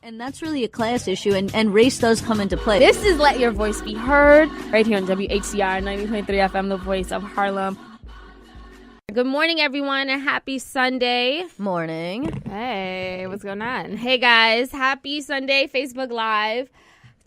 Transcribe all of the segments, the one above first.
And that's really a class issue, and race does come into play. This is Let Your Voice Be Heard, right here on WHCR 90.3 FM, the voice of Harlem. Good morning, everyone, and happy Sunday. Morning. Hey, what's going on? Hey, guys. Happy Sunday, Facebook Live.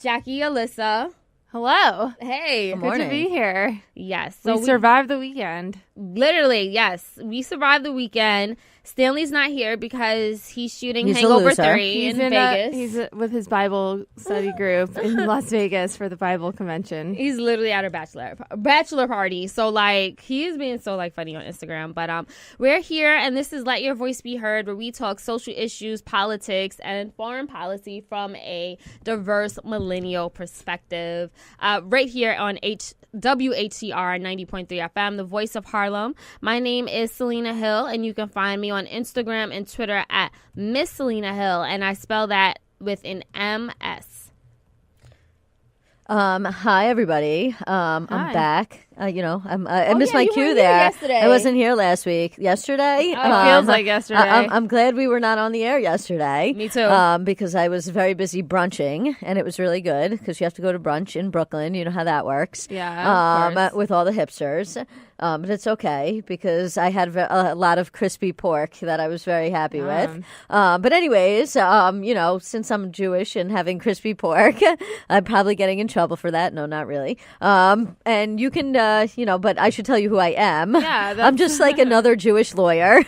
Jaqi, Ilyssa. Hello. Hey. Good morning. Good to be here. Yes. So we survived the weekend. Literally, yes. We survived the weekend. Stanley's not here because he's shooting He's Hangover 3 in Vegas. He's with his Bible study group in Las Vegas for the Bible convention. He's literally at a bachelor party. So, like, he is being so, like, funny on Instagram. But we're here, and this is Let Your Voice Be Heard, where we talk social issues, politics, and foreign policy from a diverse millennial perspective. Right here on WHCR 90.3 FM, the voice of Harlem. My name is Selena Hill, and you can find me on Instagram and Twitter at Miss Selena Hill, and I spell that with an MS. Hi, everybody. I'm back. I missed my cue there. Yesterday. I wasn't here last week. Yesterday? It feels like yesterday. I'm glad we were not on the air yesterday. Me too. Because I was very busy brunching, and it was really good because you have to go to brunch in Brooklyn. You know how that works. Yeah, of course. With all the hipsters. But it's okay because I had a lot of crispy pork that I was very happy with. But anyways, since I'm Jewish and having crispy pork, I'm probably getting in trouble for that. No, not really. And you can, but I should tell you who I am. Yeah, I'm just like another Jewish lawyer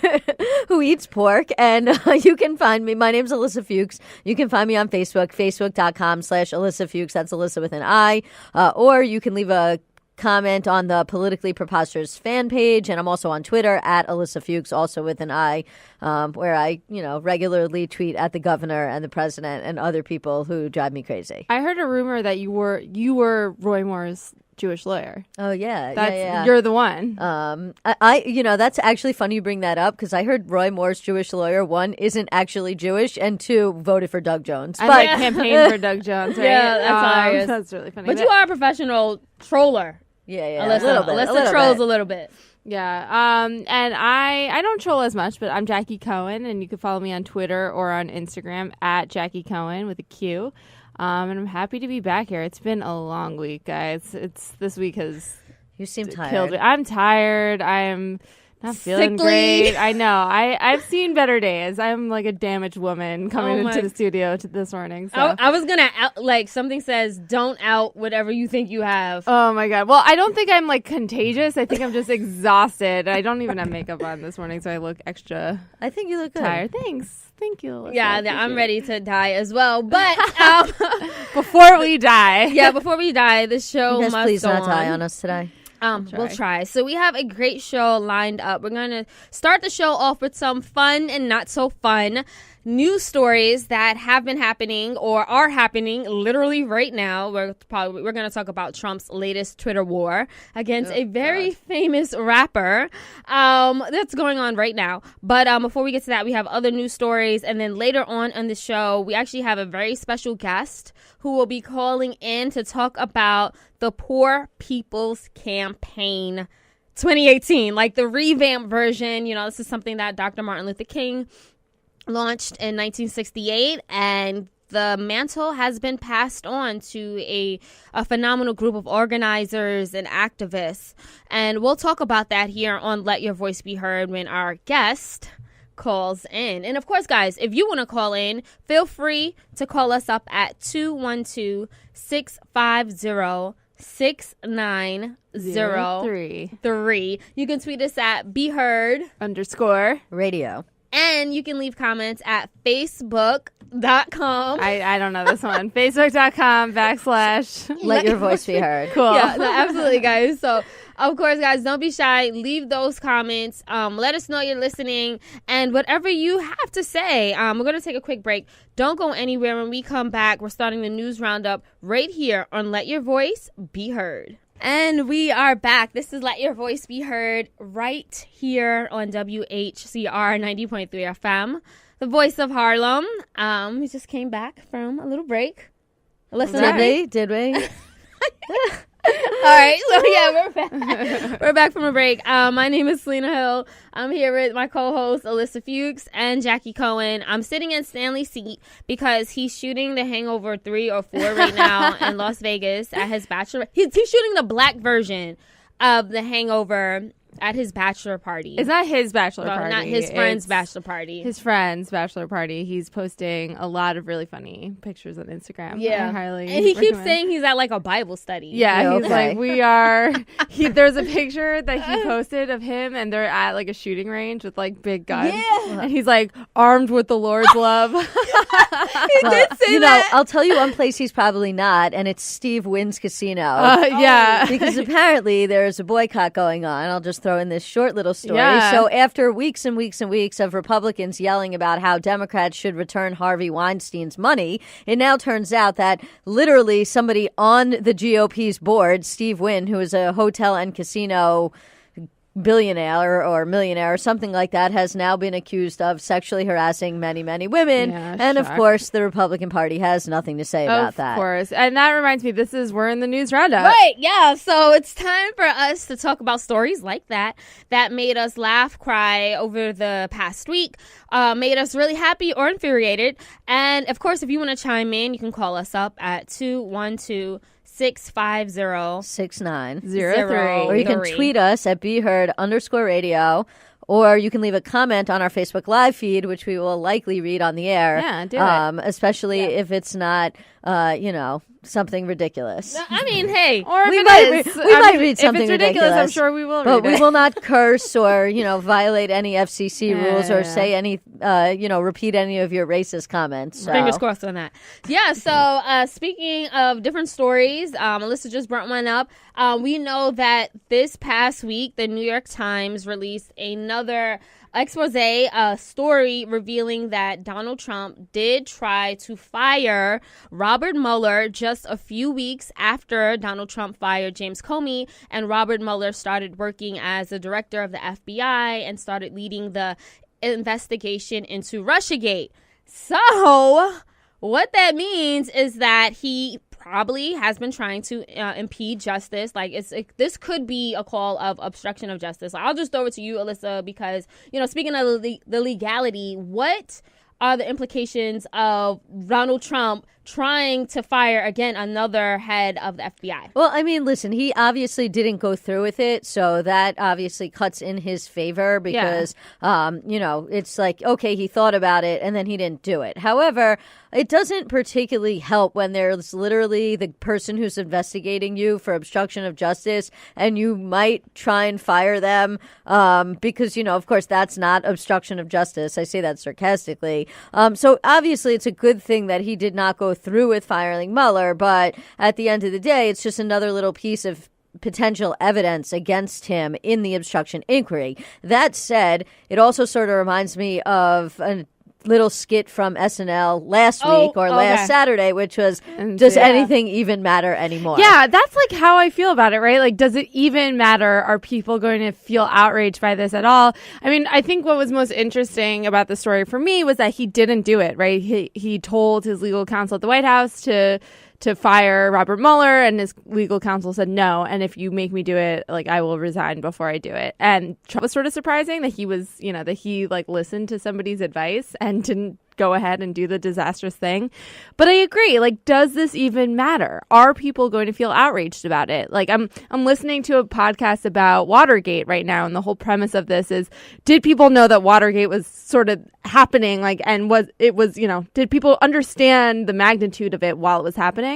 who eats pork. And you can find me. My name's Ilyssa Fuchs. You can find me on Facebook, facebook.com/Ilyssa Fuchs. That's Ilyssa with an I. Or you can leave a comment on the Politically Preposterous fan page, and I'm also on Twitter at Ilyssa Fuchs, also with an I, where I, regularly tweet at the governor and the president and other people who drive me crazy. I heard a rumor that you were Roy Moore's Jewish lawyer. Oh yeah, yeah. You're the one. That's actually funny you bring that up because I heard Roy Moore's Jewish lawyer, one, isn't actually Jewish, and two, voted for Doug Jones. I campaigned for Doug Jones, right? Yeah, that's hilarious. That's really funny. But you are a professional troller. Yeah, Alyssa trolls a little bit. Yeah, and I don't troll as much, but I'm Jacky Cohen, and you can follow me on Twitter or on Instagram at Jaqi Cohen with a Q. And I'm happy to be back here. It's been a long week, guys. This week has you seem tired. Killed me. I'm tired. I am not feeling great. I know. I've seen better days. I'm like a damaged woman coming into the studio this morning. So. I was gonna something says don't out whatever you think you have. Oh my god. Well, I don't think I'm like contagious. I think I'm just exhausted. I don't even have makeup on this morning, so I look extra. I think you look good. Tired. Thank you. Alyssa. Yeah, I'm ready to die as well. But before we die, the show you guys must please go not on. die on us today. We'll try. So we have a great show lined up. We're going to start the show off with some fun and not so fun news stories that have been happening or are happening literally right now. We're going to talk about Trump's latest Twitter war against a very famous rapper that's going on right now. But before we get to that, we have other news stories. And then later on the show, we actually have a very special guest who will be calling in to talk about the Poor People's Campaign 2018, like the revamped version. This is something that Dr. Martin Luther King launched in 1968, and the mantle has been passed on to a phenomenal group of organizers and activists. And we'll talk about that here on Let Your Voice Be Heard when our guest calls in. And of course, guys, if you want to call in, feel free to call us up at 212-650-6903. You can tweet us at BeHeard_radio. And you can leave comments at Facebook.com. I don't know this one. Facebook.com/ Let Your Voice Be Heard. Cool. Yeah, absolutely, guys. So, of course, guys, don't be shy. Leave those comments. Let us know you're listening. And whatever you have to say, we're going to take a quick break. Don't go anywhere. When we come back, we're starting the news roundup right here on Let Your Voice Be Heard. And we are back. This is Let Your Voice Be Heard right here on WHCR 90.3 FM, the voice of Harlem. We just came back from a little break. Did we? All right, so yeah, we're back. We're back from a break. My name is Selena Hill. I'm here with my co-host Ilyssa Fuchs and Jaqi Cohen. I'm sitting in Stanley's seat because he's shooting The Hangover 3 or 4 right now in Las Vegas at his bachelor. He's shooting the black version of The Hangover at his bachelor party. It's not his bachelor well, party. Not his friend's bachelor party. His friend's bachelor party. He's posting a lot of really funny pictures on Instagram. Yeah. I highly and he keeps recommend. saying he's at like a Bible study. Yeah, he's okay. like, we are. There's a picture that he posted of him, and they're at like a shooting range with like big guns. Yeah. And he's like, armed with the Lord's love. He did say you that. know, I'll tell you one place he's probably not, and it's Steve Wynn's Casino. Yeah. Because apparently there's a boycott going on. I'll just throw in this short little story. Yeah. So after weeks and weeks and weeks of Republicans yelling about how Democrats should return Harvey Weinstein's money, it now turns out that literally somebody on the GOP's board, Steve Wynn, who is a hotel and casino billionaire or millionaire or something like that, has now been accused of sexually harassing many, many women. Yeah, and of shock. course, the Republican Party has nothing to say about that. Of course. And that reminds me, we're in the news roundup. Right, yeah. So it's time for us to talk about stories like that made us laugh, cry over the past week, made us really happy or infuriated. And of course, if you want to chime in, you can call us up at 212-650-6903. Or you can tweet us at BeHeard_radio. Or you can leave a comment on our Facebook Live feed, which we will likely read on the air. Yeah, do it. Especially if it's not, something ridiculous. I mean, hey. Or if We it might is, we might read something if it's ridiculous, I'm ridiculous, sure we will But read we it. will not curse or, violate any FCC rules or Yeah. say any, repeat any of your racist comments. So. Fingers crossed on that. Yeah, so speaking of different stories, Ilyssa just brought one up. We know that this past week, the New York Times released another expose, a story revealing that Donald Trump did try to fire Robert Mueller just a few weeks after Donald Trump fired James Comey, and Robert Mueller started working as the director of the FBI and started leading the investigation into Russiagate. So what that means is that he probably has been trying to impede justice. Like this could be a call of obstruction of justice. I'll just throw it to you, Ilyssa, because speaking of the legality, what are the implications of Donald Trump trying to fire again another head of the FBI? Well, I mean, listen, he obviously didn't go through with it, so that obviously cuts in his favor because, it's like, okay, he thought about it and then he didn't do it. However, it doesn't particularly help when there's literally the person who's investigating you for obstruction of justice and you might try and fire them because, of course, that's not obstruction of justice. I say that sarcastically. So obviously it's a good thing that he did not go through with firing Mueller, but at the end of the day, it's just another little piece of potential evidence against him in the obstruction inquiry. That said, it also sort of reminds me of a little skit from SNL last week or last Saturday, which was, does anything even matter anymore? Yeah, that's like how I feel about it, right? Like, does it even matter? Are people going to feel outraged by this at all? I mean, I think what was most interesting about the story for me was that he didn't do it, right? He told his legal counsel at the White House to fire Robert Mueller, and his legal counsel said no, and if you make me do it, like, I will resign before I do it. And Trump was sort of surprising that he was, that he like listened to somebody's advice and didn't go ahead and do the disastrous thing. But I agree, like, does this even matter? Are people going to feel outraged about it? Like, I'm listening to a podcast about Watergate right now, and the whole premise of this is, did people know that Watergate was sort of happening, like, and did people understand the magnitude of it while it was happening?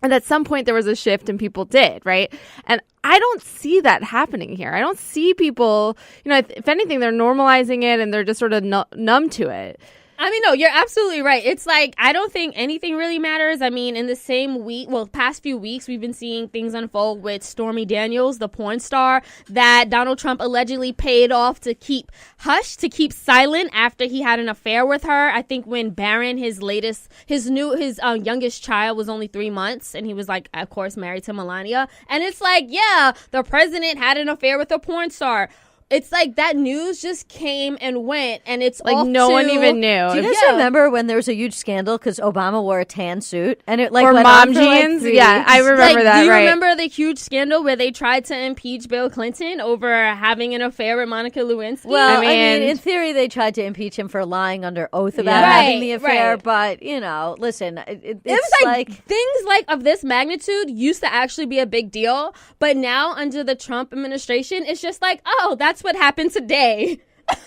And at some point there was a shift and people did, right? And I don't see that happening here. I don't see people, if anything, they're normalizing it and they're just sort of numb to it. I mean, no, you're absolutely right. It's like, I don't think anything really matters. I mean, in the same week, past few weeks, we've been seeing things unfold with Stormy Daniels, the porn star that Donald Trump allegedly paid off to keep hush, to keep silent after he had an affair with her. I think when Barron, his youngest child was only 3 months, and he was like, of course, married to Melania. And it's like, yeah, the president had an affair with a porn star. it's like that news just came and went, and it's like off no to, one even knew. Do you guys remember when there was a huge scandal because Obama wore a tan suit and it like or went mom on for, like, jeans? 3 Yeah, weeks? I remember that. Do you right. remember the huge scandal where they tried to impeach Bill Clinton over having an affair with Monica Lewinsky? Well, I I mean, mean- in theory, they tried to impeach him for lying under oath about Yeah. having the Right, affair. right. But, you know, listen, it's was like things like of this magnitude used to actually be a big deal, but now under the Trump administration, it's just like, oh, that's what happened today.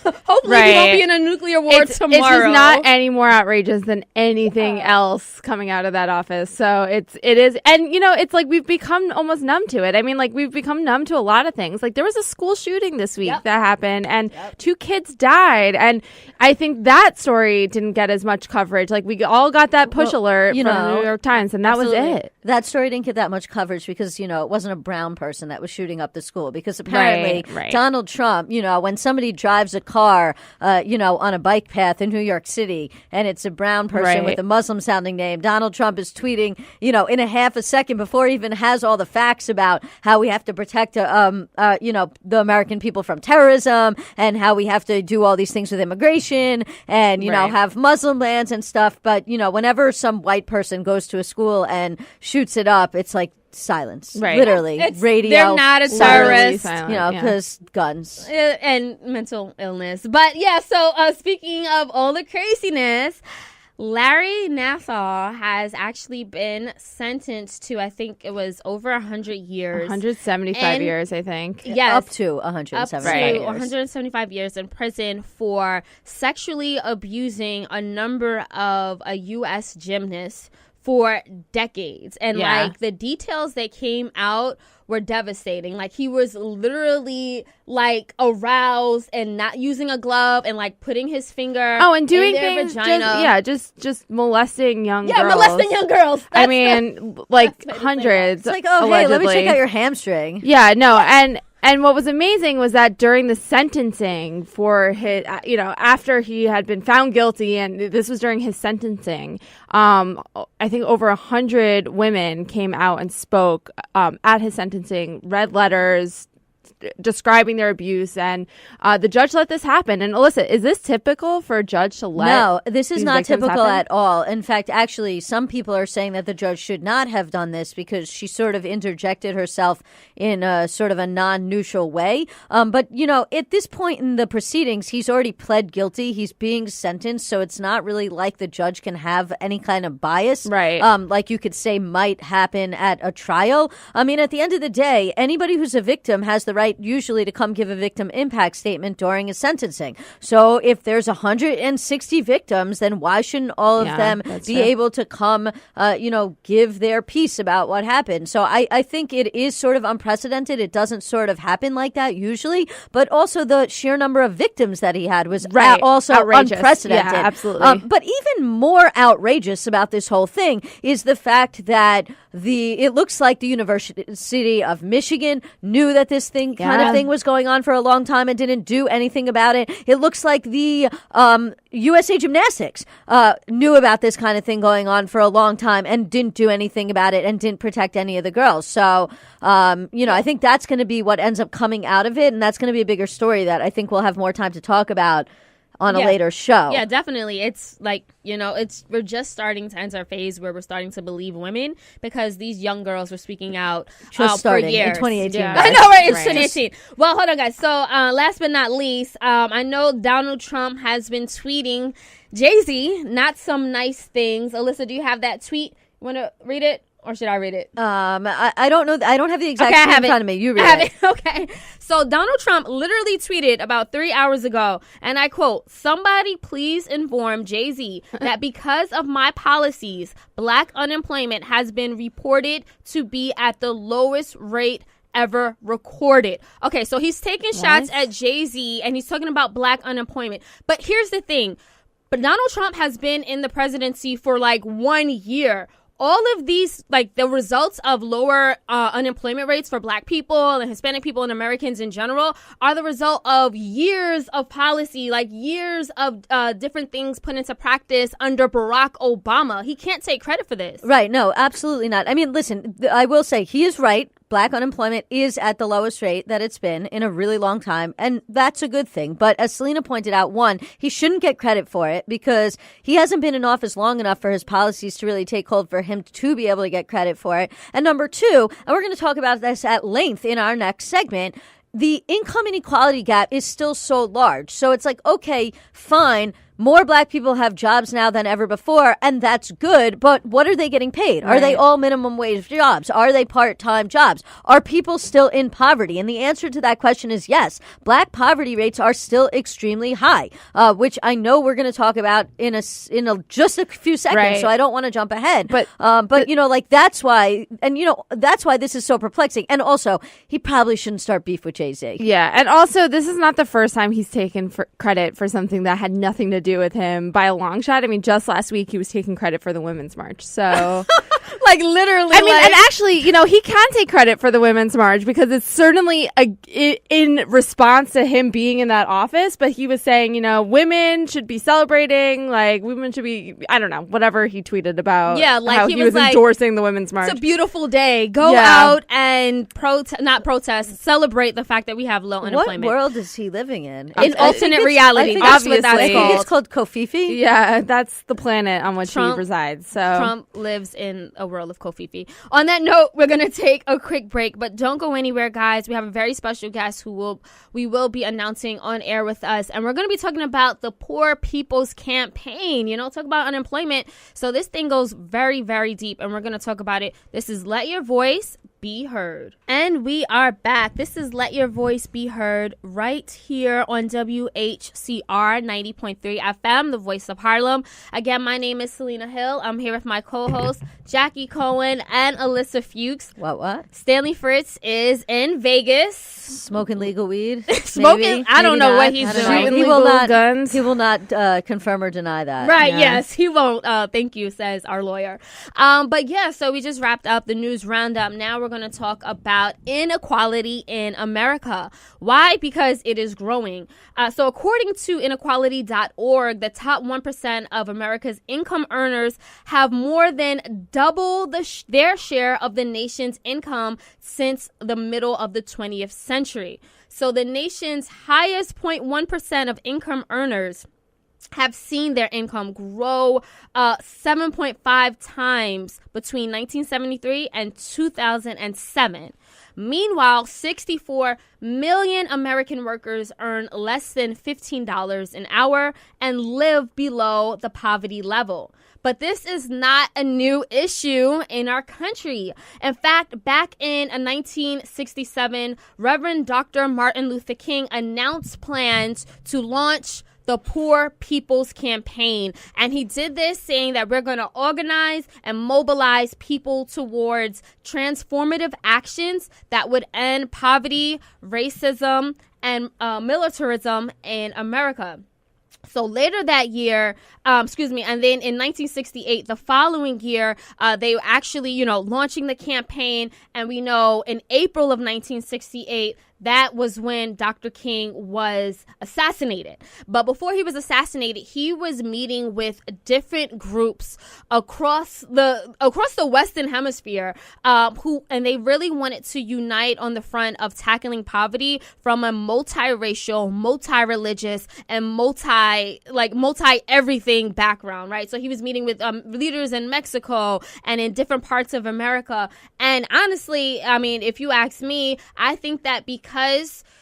Hopefully, we won't be in a nuclear war tomorrow. It's just not any more outrageous than anything else coming out of that office. So it is, and it's like we've become almost numb to it. I mean, like we've become numb to a lot of things. Like there was a school shooting this week that happened, and 2 kids died, and I think that story didn't get as much coverage. Like we all got that push alert from the New York Times, and that was it. that story didn't get that much coverage because, it wasn't a brown person that was shooting up the school. Because apparently Right. Donald Trump, when somebody drives a car, on a bike path in New York City and it's a brown person Right. with a Muslim sounding name, Donald Trump is tweeting, in a half a second before he even has all the facts about how we have to protect, the American people from terrorism and how we have to do all these things with immigration and, Right. have Muslim bans and stuff. But, whenever some white person goes to a school and shoots it up, it's like silence. Right. Literally. Radio. They're not a Literally terrorist. silent, Because guns. And mental illness. But yeah, so speaking of all the craziness, Larry Nassar has actually been sentenced to, I think it was over 100 years. 175 And- years, I think. Yes. Up to 175 Up to years. 175 years in prison for sexually abusing a number of a U.S. gymnast for decades. And Yeah. like the details that came out were devastating. Like he was literally like aroused and not using a glove and like putting his finger And doing in their things, vagina. just molesting young girls. Molesting young girls. I That's mean, that's like what it is. hundreds. It's like, oh, hey, let me check allegedly. out your hamstring. Yeah, no, and what was amazing was that during the sentencing for his, after he had been found guilty, and this was during his sentencing, I think over 100 women came out and spoke at his sentencing, read letters describing their abuse, and the judge let this happen. And Ilyssa, is this typical for a judge to let? No, this is these not victims typical happen? at all. In fact, actually, some people are saying that the judge should not have done this because she sort of interjected herself in a sort of a non-neutral way. But, at this point in the proceedings, he's already pled guilty. He's being sentenced, so it's not really like the judge can have any kind of bias. Right. Like you could say might happen at a trial. I mean, at the end of the day, anybody who's a victim has the right usually to come give a victim impact statement during a sentencing. So if there's 160 victims, then why shouldn't all of them be able to come, give their piece about what happened? So I think it is sort of unprecedented. It doesn't sort of happen like that usually, but also the sheer number of victims that he had was also outrageous. unprecedented. Yeah, absolutely. But even more outrageous about this whole thing is the fact that it looks like the University of Michigan knew that this thing kind of thing was going on for a long time and didn't do anything about it. It looks like the USA Gymnastics knew about this kind of thing going on for a long time and didn't do anything about it and didn't protect any of the girls. So, I think that's going to be what ends up coming out of it, and that's going to be a bigger story that I think we'll have more time to talk about on a later show. Yeah, definitely. It's like, we're just starting to enter a phase where we're starting to believe women because these young girls were speaking out Just starting for years. in 2018. Yeah. I know, right? It's Right. 2018. Well, hold on, guys. So, last but not least, I know Donald Trump has been tweeting Jay-Z, not some nice things. Alyssa, do you have that tweet? You want to read it? Or should I read it? I don't know. I don't have the exact Okay, I tweet have in it. front of me. You I read have it. it. Okay. So Donald Trump literally tweeted about 3 hours ago, and I quote, "Somebody please inform Jay-Z that because of my policies, black unemployment has been reported to be at the lowest rate ever recorded." Okay, so he's taking shots at Jay-Z, and he's talking about black unemployment. But here's the thing. But Donald Trump has been in the presidency for like 1 year. All of these, like the results of lower unemployment rates for black people and Hispanic people and Americans in general are the result of years of policy, like years of different things put into practice under Barack Obama. He can't take credit for this. Right. No, absolutely not. I mean, listen, I will say he is right. black unemployment is at the lowest rate that it's been in a really long time, and that's a good thing. But as Selena pointed out, one, he shouldn't get credit for it because he hasn't been in office long enough for his policies to really take hold for him to be able to get credit for it. And number two, and we're going to talk about this at length in our next segment, the income inequality gap is still so large. So it's like, okay, fine. More black people have jobs now than ever before, and that's good, but what are they getting paid? Are they all minimum wage jobs? Are they part-time jobs? Are people still in poverty? And the answer to that question is yes. Black poverty rates are still extremely high, which I know we're going to talk about in just a few seconds, so I don't want to jump ahead. But you know, like that's why, and you know, that's why this is so perplexing. And also, he probably shouldn't start beef with Jay-Z. Yeah, and also, this is not the first time he's taken credit for something that had nothing to do with him by a long shot. I mean, just last week he was taking credit for the Women's March. So, like literally, I mean, and actually, you know, he can take credit for the Women's March because it's certainly in response to him being in that office. But he was saying, you know, women should be celebrating, like women should be, I don't know, whatever he tweeted about. Yeah, like how he was like, endorsing the Women's March. It's a beautiful day. Go out and celebrate the fact that we have low unemployment. What world is he living in? In alternate reality. That's what that's I called. think it's called Kofifi. Yeah, that's the planet on which he resides. So Trump lives in a world of Kofifi. On that note, we're going to take a quick break, but don't go anywhere, guys. We have a very special guest who we will be announcing on air with us, and we're going to be talking about the Poor People's Campaign. You know, talk about unemployment. So this thing goes very, very deep, and we're going to talk about it. This is Let Your Voice Be Heard. And we are back. This is Let Your Voice Be Heard right here on WHCR 90.3 FM, the voice of Harlem. Again, my name is Selena Hill. I'm here with my co-hosts, Jaqi Cohen and Ilyssa Fuchs. What? Stanley Fritz is in Vegas. Smoking legal weed. Smoking? I don't know what he's doing. He will not, guns. He will not confirm or deny that. Right, yes. He won't. Thank you, says our lawyer. But yeah, so we just wrapped up the news roundup. Now we're going to talk about inequality in America. Why? Because it is growing. So according to inequality.org, the top 1% of America's income earners have more than double their share of the nation's income since the middle of the 20th century. So the nation's highest 0.1% of income earners have seen their income grow 7.5 times between 1973 and 2007. Meanwhile, 64 million American workers earn less than $15 an hour and live below the poverty level. But this is not a new issue in our country. In fact, back in 1967, Reverend Dr. Martin Luther King announced plans to launch the Poor People's Campaign. And he did this saying that we're going to organize and mobilize people towards transformative actions that would end poverty, racism, and militarism in America. So later that year, and then in 1968, the following year, they were actually, launching the campaign. And we know in April of 1968, that was when Dr. King was assassinated. But before he was assassinated, he was meeting with different groups across the Western Hemisphere, and they really wanted to unite on the front of tackling poverty from a multiracial, multi-religious, and multi-everything background, right? So he was meeting with leaders in Mexico and in different parts of America. And honestly, I mean, if you ask me, I think that because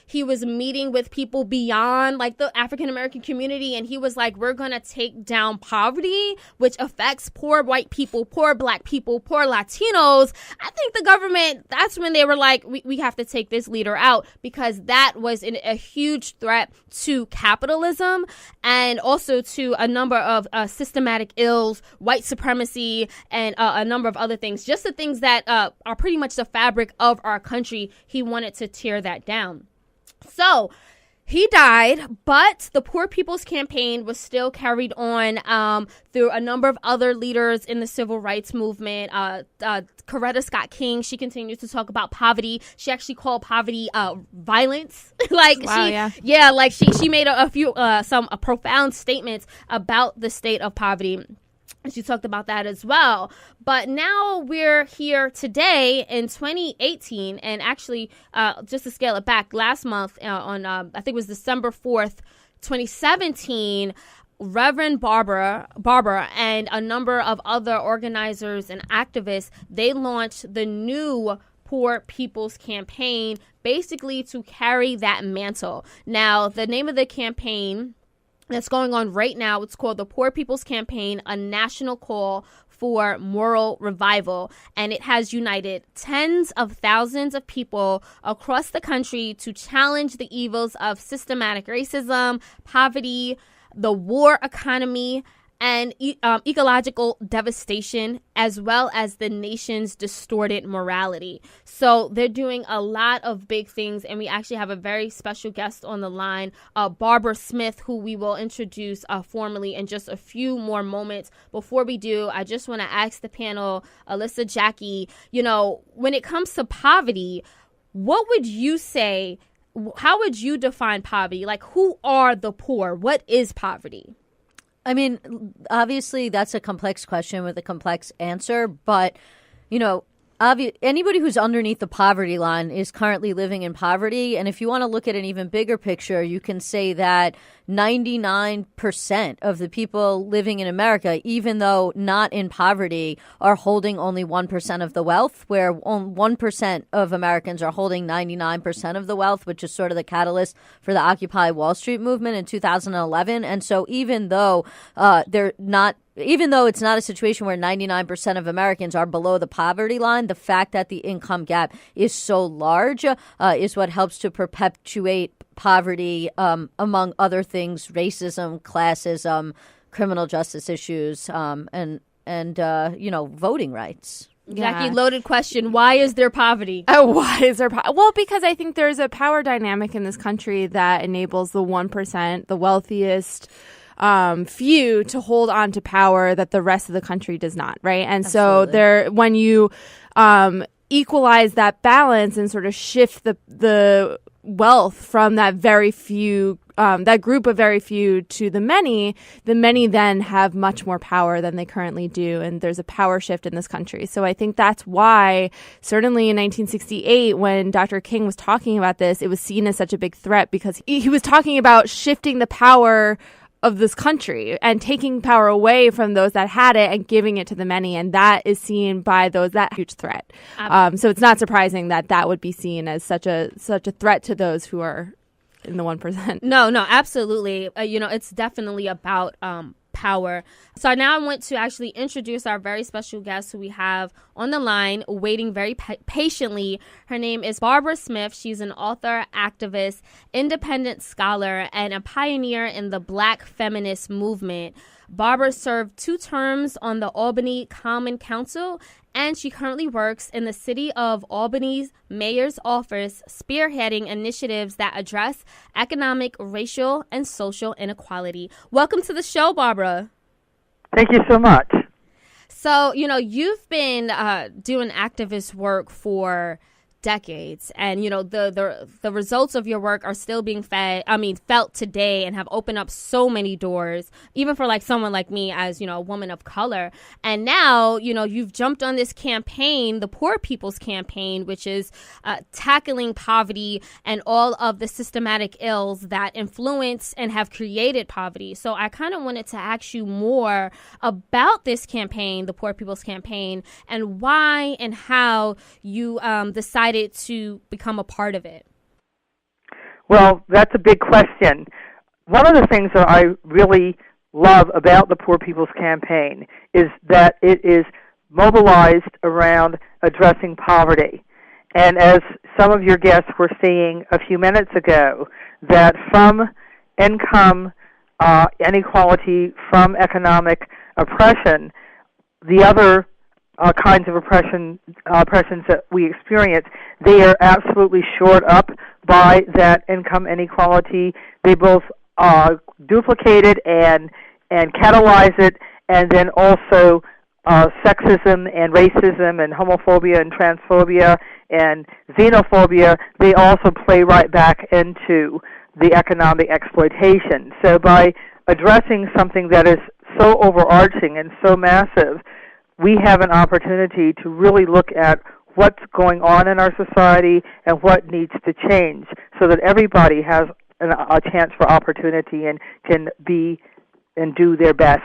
he was meeting with people beyond like the African American community, and he was like, we're going to take down poverty, which affects poor white people, poor black people, poor Latinos. I think the government, that's when they were like, we have to take this leader out, because that was a huge threat to capitalism and also to a number of systematic ills, white supremacy, and a number of other things, just the things that are pretty much the fabric of our country. He wanted to tear that down. So he died, but the Poor People's Campaign was still carried on through a number of other leaders in the civil rights movement. Coretta Scott King, she continues to talk about poverty. She actually called poverty violence. She made a few profound statements about the state of poverty. She talked about that as well. But now we're here today in 2018, and actually, just to scale it back, last month on I think it was December 4th, 2017, Reverend Barbara and a number of other organizers and activists, they launched the new Poor People's Campaign, basically to carry that mantle. Now, the name of the campaign that's going on right now, it's called the Poor People's Campaign, a national call for moral revival. And it has united tens of thousands of people across the country to challenge the evils of systematic racism, poverty, the war economy, and ecological devastation, as well as the nation's distorted morality. So they're doing a lot of big things, and we actually have a very special guest on the line, Barbara Smith, who we will introduce formally in just a few more moments. Before we do, I just want to ask the panel, Ilyssa, Jaqi, when it comes to poverty, what would you say, how would you define poverty? Like, who are the poor? What is poverty? I mean, obviously, that's a complex question with a complex answer. But, anybody who's underneath the poverty line is currently living in poverty. And if you want to look at an even bigger picture, you can say that 99% of the people living in America, even though not in poverty, are holding only 1% of the wealth, where 1% of Americans are holding 99% of the wealth, which is sort of the catalyst for the Occupy Wall Street movement in 2011. And so even though it's not a situation where 99% of Americans are below the poverty line, the fact that the income gap is so large is what helps to perpetuate poverty, among other things, racism, classism, criminal justice issues, and voting rights. Yeah. Jaqi, loaded question. Why is there poverty? Why is there Well, because I think there's a power dynamic in this country that enables the 1%, the wealthiest few, to hold on to power that the rest of the country does not, right? And Absolutely. so when you equalize that balance and sort of shift the wealth from that very few, that group of very few to the many then have much more power than they currently do. And there's a power shift in this country. So I think that's why, certainly in 1968, when Dr. King was talking about this, it was seen as such a big threat, because he was talking about shifting the power of this country and taking power away from those that had it and giving it to the many. And that is seen by those that huge threat. So it's not surprising that that would be seen as such a threat to those who are in the 1%. No, absolutely. It's definitely about power. So now I want to actually introduce our very special guest who we have on the line, waiting very patiently. Her name is Barbara Smith. She's an author, activist, independent scholar, and a pioneer in the Black feminist movement. Barbara served 2 terms on the Albany Common Council, and she currently works in the city of Albany's mayor's office, spearheading initiatives that address economic, racial, and social inequality. Welcome to the show, Barbara. Thank you so much. So, you've been doing activist work for decades, and the results of your work are still being felt today, and have opened up so many doors, even for someone like me, as a woman of color. And now you've jumped on this campaign, the Poor People's Campaign, which is tackling poverty and all of the systematic ills that influence and have created poverty. So I kind of wanted to ask you more about this campaign, the Poor People's Campaign, and why and how you decided to become a part of it. Well, that's a big question. One of the things that I really love about the Poor People's Campaign is that it is mobilized around addressing poverty. And as some of your guests were saying a few minutes ago, that from income inequality, from economic oppression, the other kinds of oppressions that we experience, they are absolutely shored up by that income inequality. They both duplicate it and catalyze it, and then also sexism and racism and homophobia and transphobia and xenophobia, they also play right back into the economic exploitation. So by addressing something that is so overarching and so massive, we have an opportunity to really look at what's going on in our society and what needs to change so that everybody has a chance for opportunity and can be and do their best.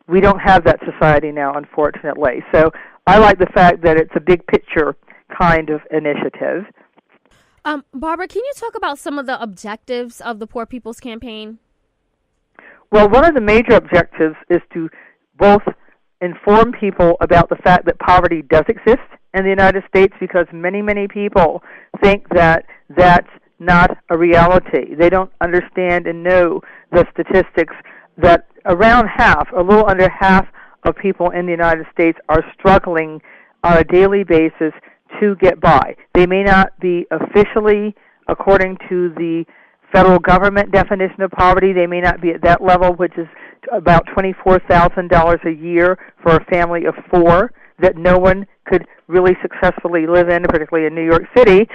We don't have that society now, unfortunately. So I like the fact that it's a big picture kind of initiative. Barbara, can you talk about some of the objectives of the Poor People's Campaign? Well, one of the major objectives is to both inform people about the fact that poverty does exist in the United States, because many, many people think that that's not a reality. They don't understand and know the statistics that around half, a little under half of people in the United States are struggling on a daily basis to get by. They may not be officially, according to the federal government definition of poverty, they may not be at that level, which is about $24,000 a year for a family of four that no one could really successfully live in, particularly in New York City,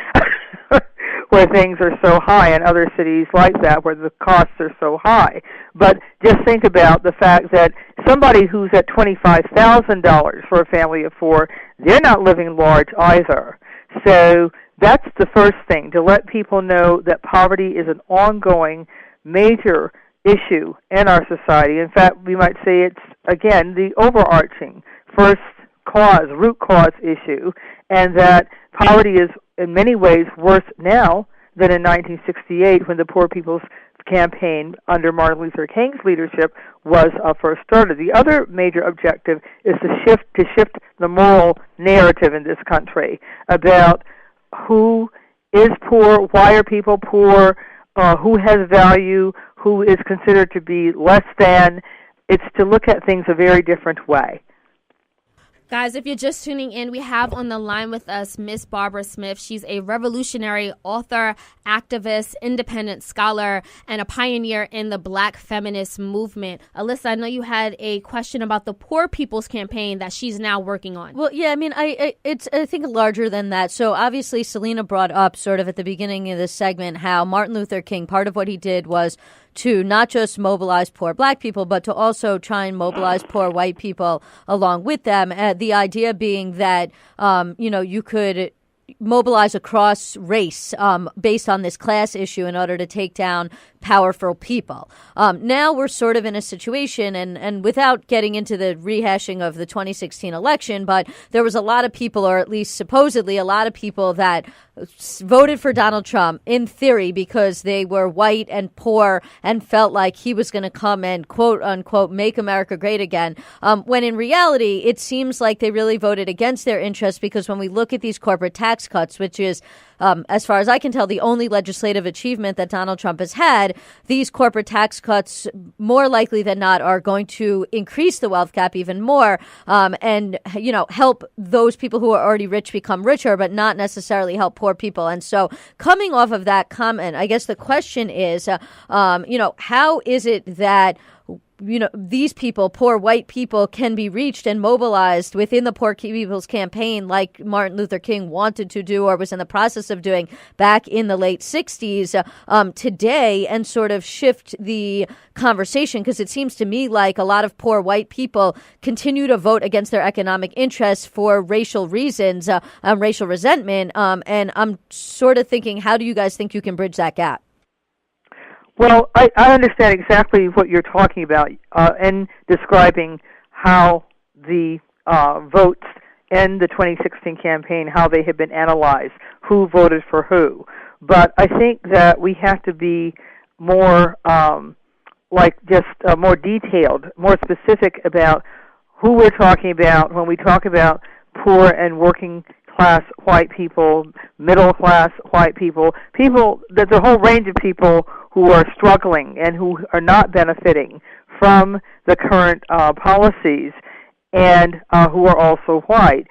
where things are so high, and other cities like that where the costs are so high. But just think about the fact that somebody who's at $25,000 for a family of four, they're not living large either. So that's the first thing, to let people know that poverty is an ongoing major issue in our society. In fact, we might say it's, again, the overarching first cause, root cause issue, and that poverty is in many ways worse now than in 1968 when the Poor People's Campaign under Martin Luther King's leadership was first started. The other major objective is to shift the moral narrative in this country about who is poor, why are people poor, who has value, who is considered to be less than. It's to look at things a very different way. Guys, if you're just tuning in, we have on the line with us Miss Barbara Smith. She's a revolutionary author, activist, independent scholar, and a pioneer in the Black feminist movement. Ilyssa, I know you had a question about the Poor People's Campaign that she's now working on. Well, yeah, I mean, it's I think larger than that. So obviously, Selena brought up sort of at the beginning of this segment how Martin Luther King, part of what he did was to not just mobilize poor Black people, but to also try and mobilize poor white people along with them. The idea being that, you could mobilize across race based on this class issue in order to take down powerful people. Now we're sort of in a situation, and without getting into the rehashing of the 2016 election, but there was a lot of people, or at least supposedly a lot of people, that voted for Donald Trump in theory because they were white and poor and felt like he was going to come and quote unquote make America great again, when in reality it seems like they really voted against their interests, because when we look at these corporate tax cuts, which is as far as I can tell, the only legislative achievement that Donald Trump has had, these corporate tax cuts, more likely than not, are going to increase the wealth gap even more, and help those people who are already rich become richer, but not necessarily help poor people. And so, coming off of that comment, I guess the question is, how is it that these people, poor white people, can be reached and mobilized within the Poor People's Campaign like Martin Luther King wanted to do or was in the process of doing back in the late 60s today, and sort of shift the conversation? Because it seems to me like a lot of poor white people continue to vote against their economic interests for racial reasons, racial resentment. And I'm sort of thinking, how do you guys think you can bridge that gap? Well, I understand exactly what you're talking about in describing how the votes in the 2016 campaign, how they have been analyzed, who voted for who. But I think that we have to be more more detailed, more specific about who we're talking about when we talk about poor and working class white people, middle class white people, there's a whole range of people who are struggling and who are not benefiting from the current policies, and who are also white.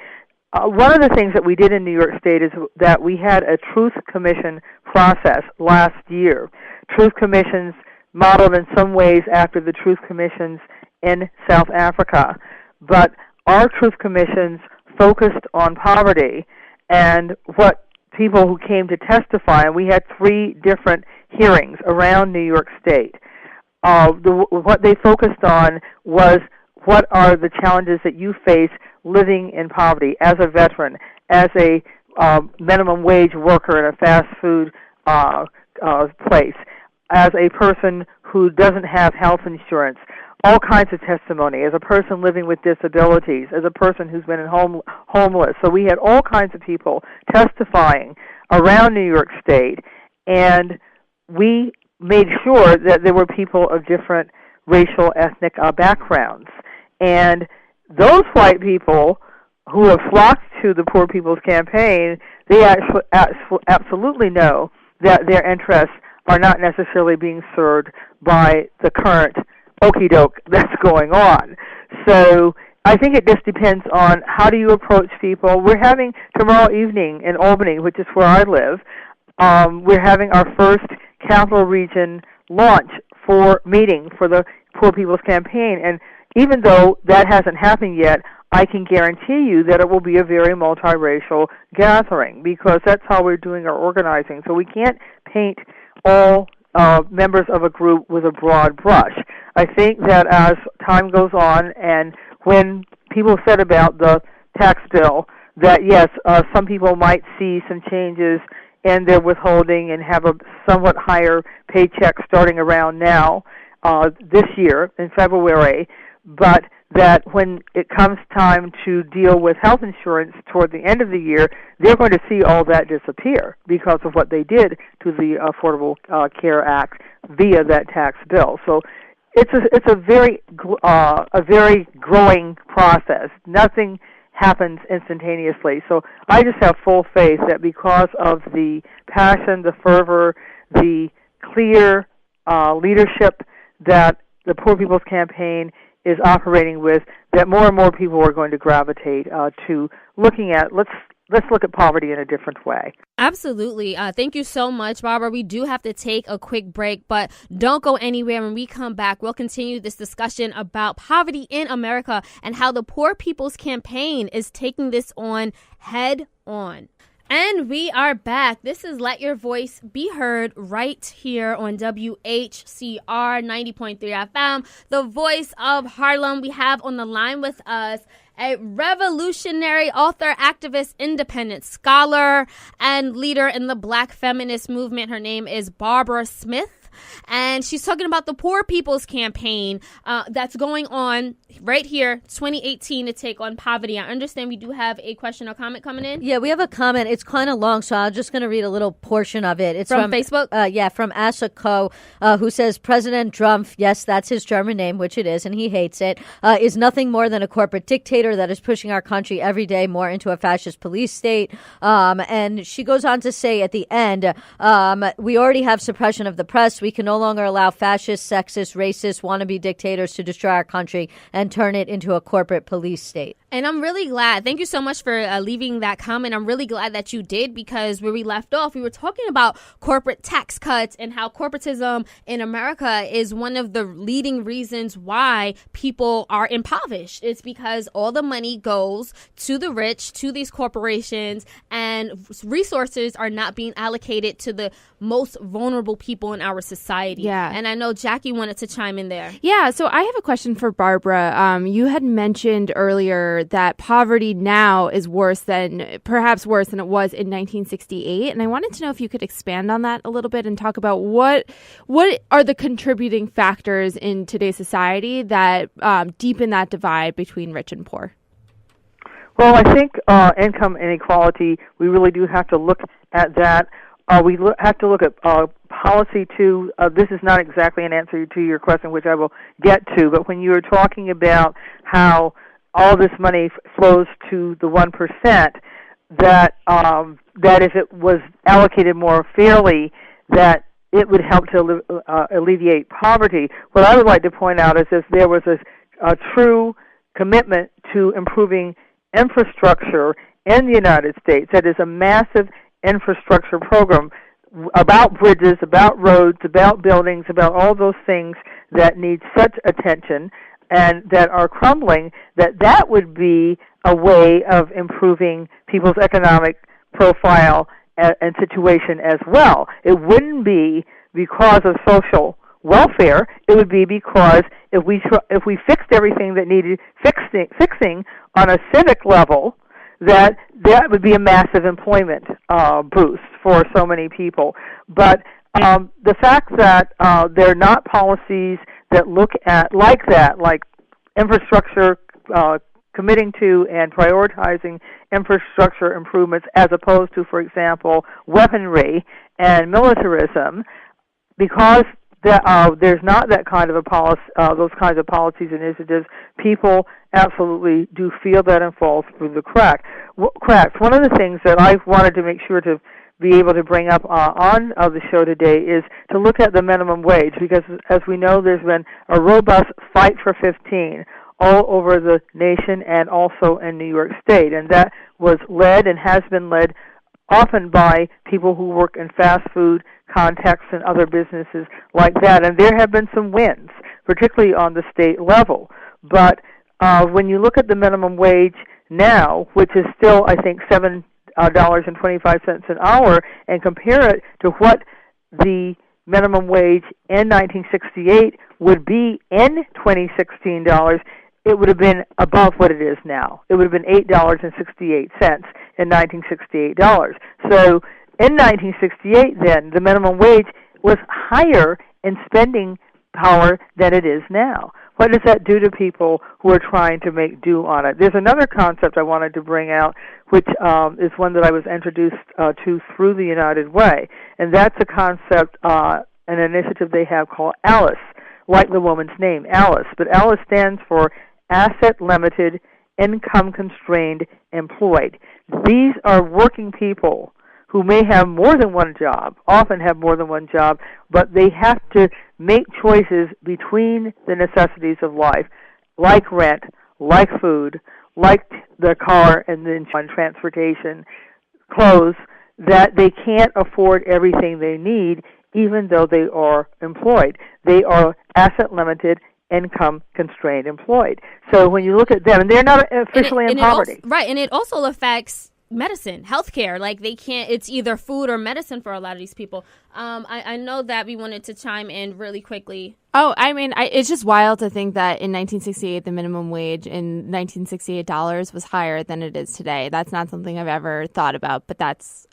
One of the things that we did in New York State is that we had a truth commission process last year. Truth commissions modeled in some ways after the truth commissions in South Africa, but our truth commissions focused on poverty and what people who came to testify, and we had 3 different hearings around New York State. what they focused on was what are the challenges that you face living in poverty as a veteran, as a minimum wage worker in a fast food place, as a person who doesn't have health insurance, all kinds of testimony, as a person living with disabilities, as a person who's been homeless. So we had all kinds of people testifying around New York State, and we made sure that there were people of different racial, ethnic backgrounds. And those white people who have flocked to the Poor People's Campaign, they absolutely know that their interests are not necessarily being served by the current okey doke that's going on. So I think it just depends on how do you approach people. We're having tomorrow evening in Albany, which is where I live, we're having our first Capital Region launch meeting for the Poor People's Campaign. And even though that hasn't happened yet, I can guarantee you that it will be a very multiracial gathering, because that's how we're doing our organizing. So we can't paint all members of a group with a broad brush. I think that as time goes on, and when people said about the tax bill, that yes, some people might see some changes in their withholding and have a somewhat higher paycheck starting around now, this year in February, but that when it comes time to deal with health insurance toward the end of the year, they're going to see all that disappear because of what they did to the Affordable Care Act via that tax bill. So it's a very growing process. Nothing happens instantaneously. So I just have full faith that because of the passion, the fervor, the clear leadership that the Poor People's Campaign is operating with, that more and more people are going to gravitate to looking at, let's look at poverty in a different way. Absolutely. Thank you so much, Barbara. We do have to take a quick break, but don't go anywhere. When we come back, we'll continue this discussion about poverty in America and how the Poor People's Campaign is taking this on head on. And we are back. This is Let Your Voice Be Heard right here on WHCR 90.3 FM, the voice of Harlem. We have on the line with us a revolutionary author, activist, independent scholar, and leader in the Black feminist movement. Her name is Barbara Smith. And she's talking about the Poor People's Campaign that's going on right here, 2018, to take on poverty. I understand we do have a question or comment coming in. Yeah, we have a comment. It's kind of long, so I'm just going to read a little portion of it. It's from Facebook? From Asha Ko, who says, President Trump, yes, that's his German name, which it is, and he hates it, is nothing more than a corporate dictator that is pushing our country every day more into a fascist police state. And she goes on to say at the end, we already have suppression of the press. We can no longer allow fascist, sexist, racist, wannabe dictators to destroy our country and turn it into a corporate police state. And I'm really glad. Thank you so much for leaving that comment. I'm really glad that you did, because where we left off, we were talking about corporate tax cuts and how corporatism in America is one of the leading reasons why people are impoverished. It's because all the money goes to the rich, to these corporations, and resources are not being allocated to the most vulnerable people in our society. Yeah. And I know Jackie wanted to chime in there. Yeah, so I have a question for Barbara. You had mentioned earlier that poverty now is perhaps worse than it was in 1968. And I wanted to know if you could expand on that a little bit and talk about what are the contributing factors in today's society that deepen that divide between rich and poor? Well, I think income inequality, we really do have to look at that. We have to look at policy, too. This is not exactly an answer to your question, which I will get to, but when you were talking about how all this money flows to the 1%, that if it was allocated more fairly, that it would help to alleviate poverty. What I would like to point out is if there was a true commitment to improving infrastructure in the United States, that is a massive infrastructure program about bridges, about roads, about buildings, about all those things that need such attention and that are crumbling, that would be a way of improving people's economic profile and situation as well. It wouldn't be because of social welfare, it would be because if we fixed everything that needed fixing on a civic level, that would be a massive employment boost for so many people. But the fact that there are not policies that look at like infrastructure, committing to and prioritizing infrastructure improvements as opposed to, for example, weaponry and militarism, because there's not that kind of a policy, those kinds of policies and initiatives, people absolutely do feel that and fall through the cracks. One of the things that I wanted to make sure to be able to bring up on the show today is to look at the minimum wage, because as we know, there's been a robust fight for 15 all over the nation and also in New York State, and that was led and has been led often by people who work in fast food contexts and other businesses like that. And there have been some wins, particularly on the state level. But when you look at the minimum wage now, which is still, I think, $7.25 an hour, and compare it to what the minimum wage in 1968 would be in 2016 dollars, it would have been above what it is now. It would have been $8.68 in 1968 dollars. So in 1968, then, the minimum wage was higher in spending power than it is now. What does that do to people who are trying to make do on it? There's another concept I wanted to bring out, which is one that I was introduced to through the United Way, and that's a concept, an initiative they have called ALICE, like the woman's name, Alice. But ALICE stands for Asset Limited, Income Constrained, Employed. These are working people who may have more than one job, often have more than one job, but they have to make choices between the necessities of life, like rent, like food, like the car and then transportation, clothes, that they can't afford everything they need, even though they are employed. They are asset limited, income constrained, employed. So when you look at them, and they're not officially in poverty. And it also affects medicine, healthcare. Like, they can't, it's either food or medicine for a lot of these people. I know that we wanted to chime in really quickly. Oh, I mean, it's just wild to think that in 1968, the minimum wage in $1968 was higher than it is today. That's not something I've ever thought about, but that's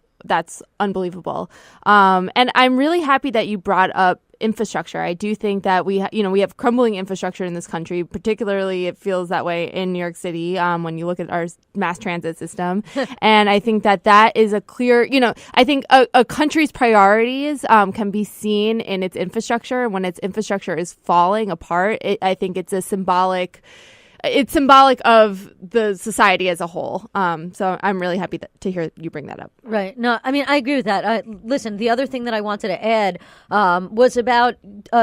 unbelievable. And I'm really happy that you brought up infrastructure. I do think that we have crumbling infrastructure in this country. Particularly, it feels that way in New York City when you look at our mass transit system. And I think that is a clear, I think a country's priorities can be seen in its infrastructure. And when its infrastructure is falling apart, I think it's symbolic of the society as a whole. So I'm really happy to hear you bring that up. Right. No, I mean, I agree with that. Listen, the other thing that I wanted to add was about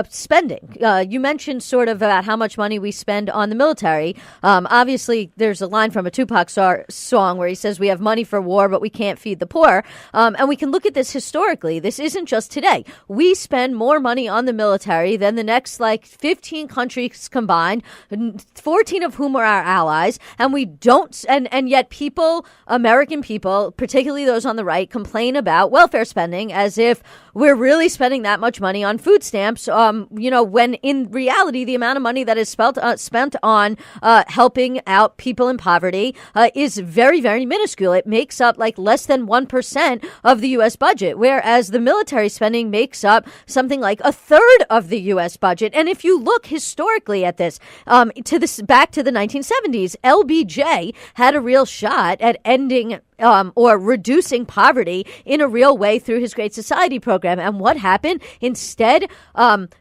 spending. You mentioned sort of about how much money we spend on the military. Obviously, there's a line from a Tupac song where he says, we have money for war, but we can't feed the poor. And we can look at this historically. This isn't just today. We spend more money on the military than the next 15 countries combined, 14 of whom are our allies, and we don't, and yet people, American people, particularly those on the right, complain about welfare spending as if we're really spending that much money on food stamps, when in reality the amount of money that is spent on helping out people in poverty is very, very minuscule. It makes up less than 1% of the U.S. budget, whereas the military spending makes up something like a third of the U.S. budget. And if you look historically at this, back to the 1970s, LBJ had a real shot at ending or reducing poverty in a real way through his Great Society program. And what happened? Instead,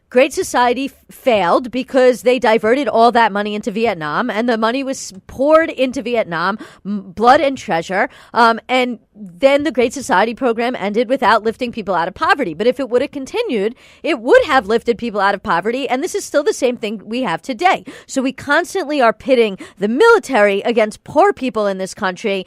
Great Society failed because they diverted all that money into Vietnam, and the money was poured into Vietnam, blood and treasure. And then the Great Society program ended without lifting people out of poverty. But if it would have continued, it would have lifted people out of poverty. And this is still the same thing we have today. So we constantly are pitting the military against poor people in this country,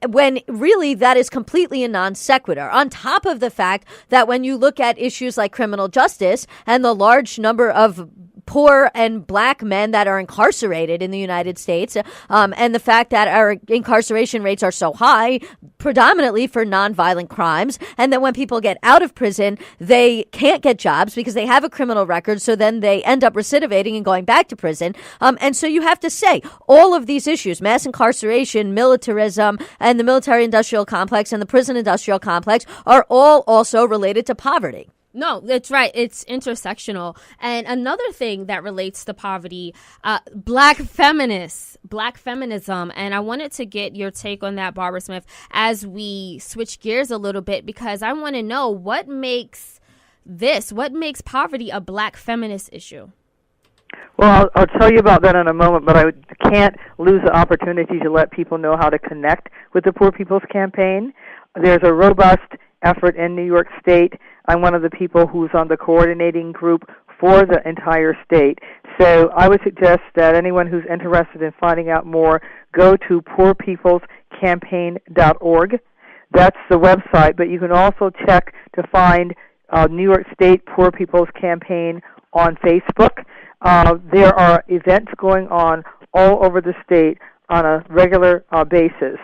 when really that is completely a non sequitur. On top of the fact that when you look at issues like criminal justice and the large number of poor and black men that are incarcerated in the United States, and the fact that our incarceration rates are so high, predominantly for nonviolent crimes, and that when people get out of prison, they can't get jobs because they have a criminal record, so then they end up recidivating and going back to prison. And so you have to say all of these issues, mass incarceration, militarism, and the military-industrial complex and the prison-industrial complex are all also related to poverty. No, that's right. It's intersectional. And another thing that relates to poverty, black feminists, black feminism. And I wanted to get your take on that, Barbara Smith, as we switch gears a little bit, because I want to know what makes poverty a black feminist issue. Well, I'll tell you about that in a moment, but I can't lose the opportunity to let people know how to connect with the Poor People's Campaign. There's a robust effort in New York State. I'm one of the people who's on the coordinating group for the entire state. So I would suggest that anyone who's interested in finding out more, go to poorpeoplescampaign.org. That's the website, but you can also check to find New York State Poor People's Campaign on Facebook. There are events going on all over the state on a regular basis.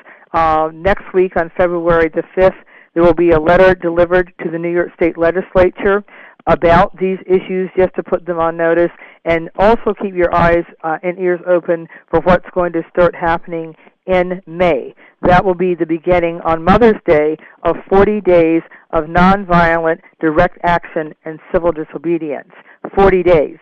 Next week on February the 5th, there will be a letter delivered to the New York State Legislature about these issues, just to put them on notice, and also keep your eyes and ears open for what's going to start happening in May. That will be the beginning on Mother's Day of 40 days of nonviolent direct action and civil disobedience. 40 days.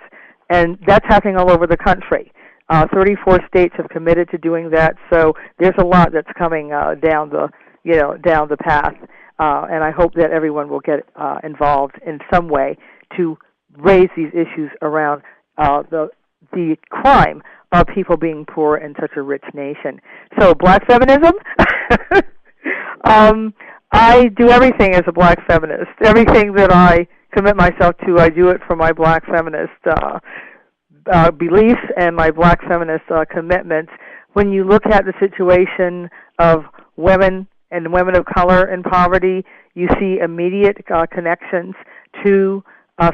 And that's happening all over the country. 34 states have committed to doing that, so there's a lot that's coming down the path. And I hope that everyone will get involved in some way to raise these issues around the crime of people being poor in such a rich nation. So, black feminism. I do everything as a black feminist. Everything that I commit myself to, I do it for my black feminist beliefs and my black feminist commitments. When you look at the situation of women and women of color in poverty, you see immediate connections to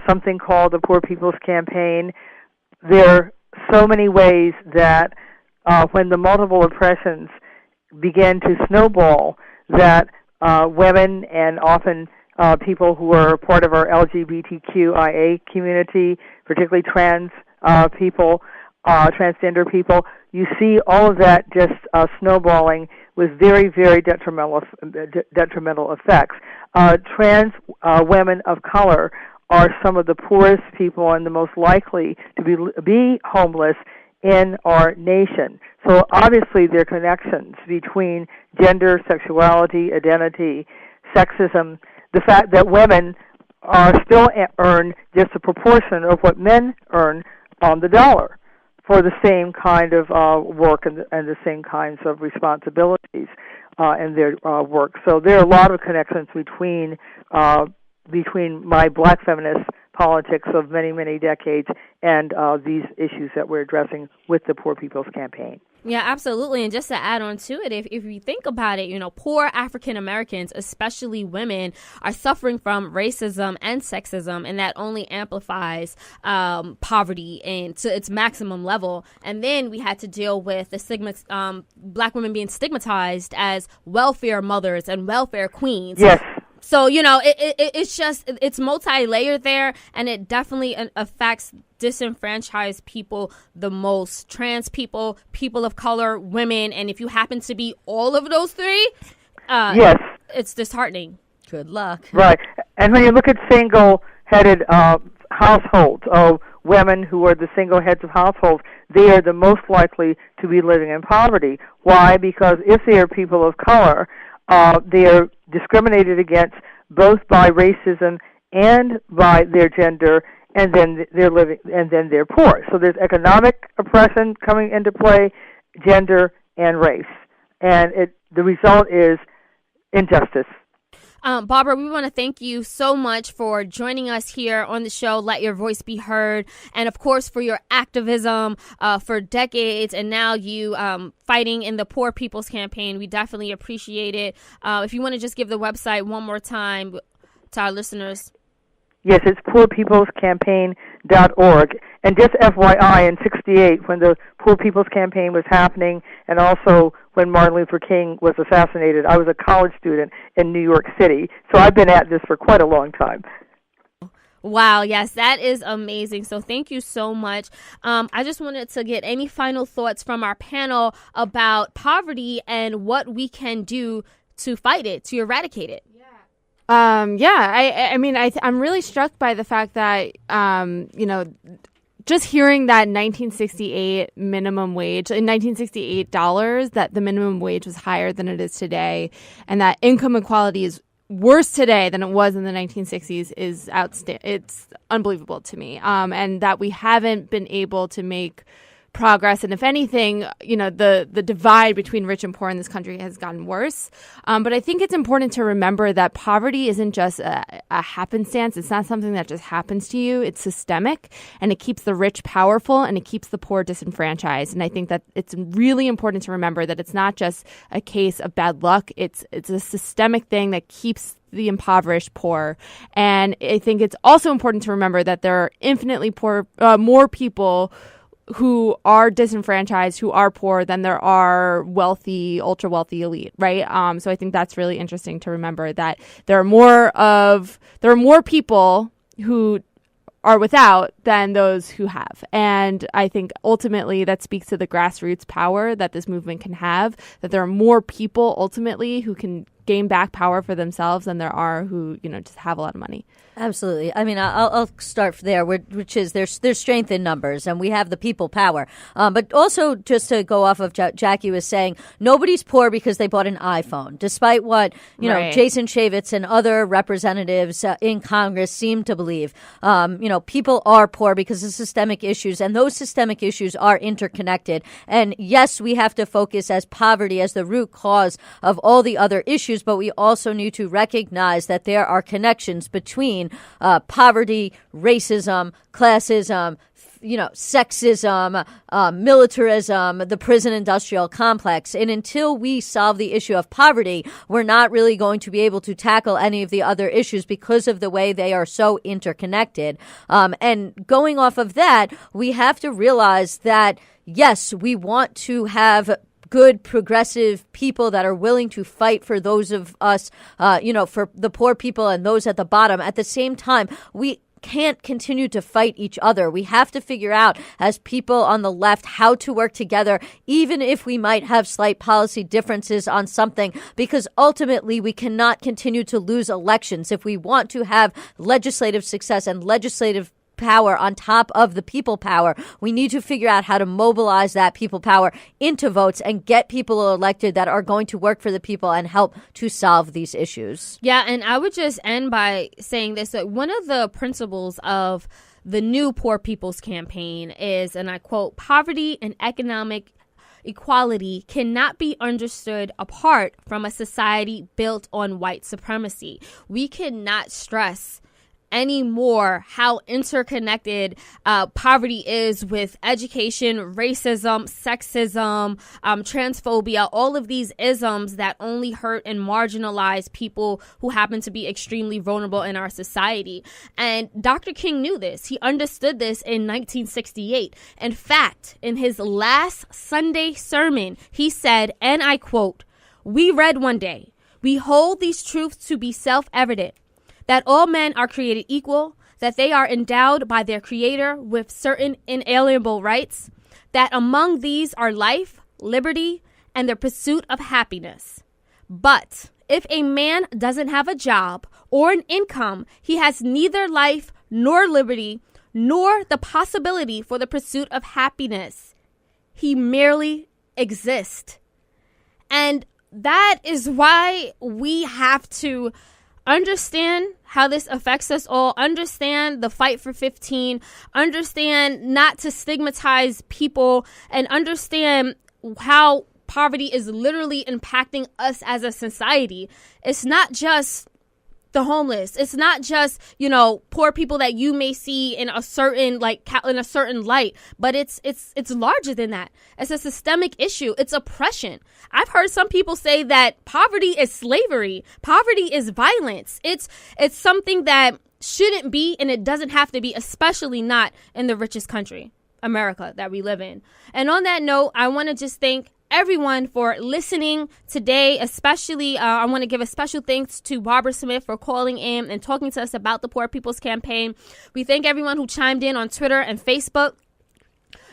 something called the Poor People's Campaign. There are so many ways that when the multiple oppressions begin to snowball, that women and often people who are part of our LGBTQIA community, particularly trans people, transgender people, you see all of that just snowballing with very, very detrimental effects. Trans women of color are some of the poorest people and the most likely to be homeless in our nation. So obviously there are connections between gender, sexuality, identity, sexism, the fact that women still earn just a proportion of what men earn on the dollar for the same kind of work and the same kinds of responsibilities in their work. So there are a lot of connections between my black feminist politics of many, many decades and these issues that we're addressing with the Poor People's Campaign. Yeah, absolutely. And just to add on to it, if you think about it, poor African Americans, especially women, are suffering from racism and sexism, and that only amplifies poverty and to its maximum level. And then we had to deal with the stigma, black women being stigmatized as welfare mothers and welfare queens. Yes. So, it's multi-layered there, and it definitely affects disenfranchised people the most. Trans people, people of color, women, and if you happen to be all of those three, yes, it's disheartening. Good luck. Right. And when you look at single-headed households, women who are the single heads of households, they are the most likely to be living in poverty. Why? Because if they are people of color, they are discriminated against both by racism and by their gender, and then they're poor. So there's economic oppression coming into play, gender and race, and the result is injustice. Barbara, we want to thank you so much for joining us here on the show, Let Your Voice Be Heard, and of course for your activism for decades, and now you fighting in the Poor People's Campaign. We definitely appreciate it. If you want to just give the website one more time to our listeners. Yes, it's poorpeoplescampaign.org, And just FYI, in '68, when the Poor People's Campaign was happening, and also when Martin Luther King was assassinated, I was a college student in New York City. So I've been at this for quite a long time. Wow, yes, that is amazing. So thank you so much. I just wanted to get any final thoughts from our panel about poverty and what we can do to fight it, to eradicate it. I mean, I'm really struck by the fact that, just hearing that 1968 minimum wage, in $1968, that the minimum wage was higher than it is today, and that income equality is worse today than it was in the 1960s is it's unbelievable to me. And that we haven't been able to make progress. And if anything, the divide between rich and poor in this country has gotten worse. But I think it's important to remember that poverty isn't just a happenstance. It's not something that just happens to you. It's systemic, and it keeps the rich powerful, and it keeps the poor disenfranchised. And I think that it's really important to remember that it's not just a case of bad luck. It's a systemic thing that keeps the impoverished poor. And I think it's also important to remember that there are infinitely more people who are disenfranchised, who are poor, than there are wealthy, ultra wealthy elite, right? So I think that's really interesting to remember, that there are more people who are without than those who have. And I think ultimately that speaks to the grassroots power that this movement can have, that there are more people ultimately who can gain back power for themselves than there are who, just have a lot of money. Absolutely. I mean, I'll start there, which is there's strength in numbers, and we have the people power. But also, just to go off of Jaqi was saying, nobody's poor because they bought an iPhone, despite what Right. Jason Chaffetz and other representatives in Congress seem to believe. People are poor because of systemic issues, and those systemic issues are interconnected. And yes, we have to focus as poverty as the root cause of all the other issues, but we also need to recognize that there are connections between poverty, racism, classism, sexism, militarism, the prison industrial complex. And until we solve the issue of poverty, we're not really going to be able to tackle any of the other issues because of the way they are so interconnected. And going off of that, we have to realize that, yes, we want to have good, progressive people that are willing to fight for those of us, for the poor people and those at the bottom. At the same time, we can't continue to fight each other. We have to figure out, as people on the left, how to work together, even if we might have slight policy differences on something, because ultimately we cannot continue to lose elections. If we want to have legislative success and legislative power on top of the people power, we need to figure out how to mobilize that people power into votes and get people elected that are going to work for the people and help to solve these issues. Yeah, and I would just end by saying this, that one of the principles of the new Poor People's Campaign is, and I quote, "Poverty and economic equality cannot be understood apart from a society built on white supremacy." We cannot stress anymore how interconnected poverty is with education, racism, sexism, transphobia, all of these isms that only hurt and marginalize people who happen to be extremely vulnerable in our society. And Dr. King knew this. He understood this in 1968. In fact, in his last Sunday sermon, he said, and I quote, "We read one day, we hold these truths to be self-evident, that all men are created equal, that they are endowed by their Creator with certain inalienable rights, that among these are life, liberty, and the pursuit of happiness. But if a man doesn't have a job or an income, he has neither life nor liberty, nor the possibility for the pursuit of happiness. He merely exists." And that is why we have to understand how this affects us all, understand the fight for 15, understand not to stigmatize people, and understand how poverty is literally impacting us as a society. It's not just the homeless. It's not just, poor people that you may see in a certain light, but it's larger than that. It's a systemic issue. It's oppression. I've heard some people say that poverty is slavery. Poverty is violence. It's something that shouldn't be, and it doesn't have to be, especially not in the richest country, America, that we live in. And on that note, I want to just thank everyone for listening today. Especially, I want to give a special thanks to Barbara Smith for calling in and talking to us about the Poor People's Campaign. We thank everyone who chimed in on Twitter and Facebook.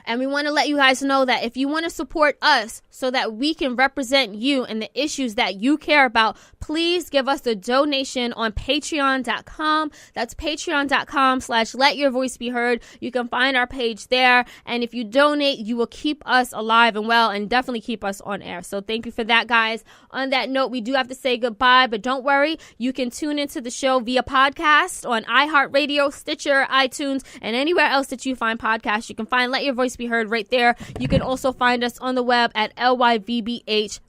And we want to let you guys know that if you want to support us so that we can represent you and the issues that you care about, please give us a donation on patreon.com. That's patreon.com/letyourvoicebeheard. You can find our page there. And if you donate, you will keep us alive and well and definitely keep us on air. So thank you for that, guys. On that note, we do have to say goodbye, but don't worry. You can tune into the show via podcast on iHeartRadio, Stitcher, iTunes, and anywhere else that you find podcasts. You can find Let Your Voice Be Heard right there. You can also find us on the web at lyvbh.com.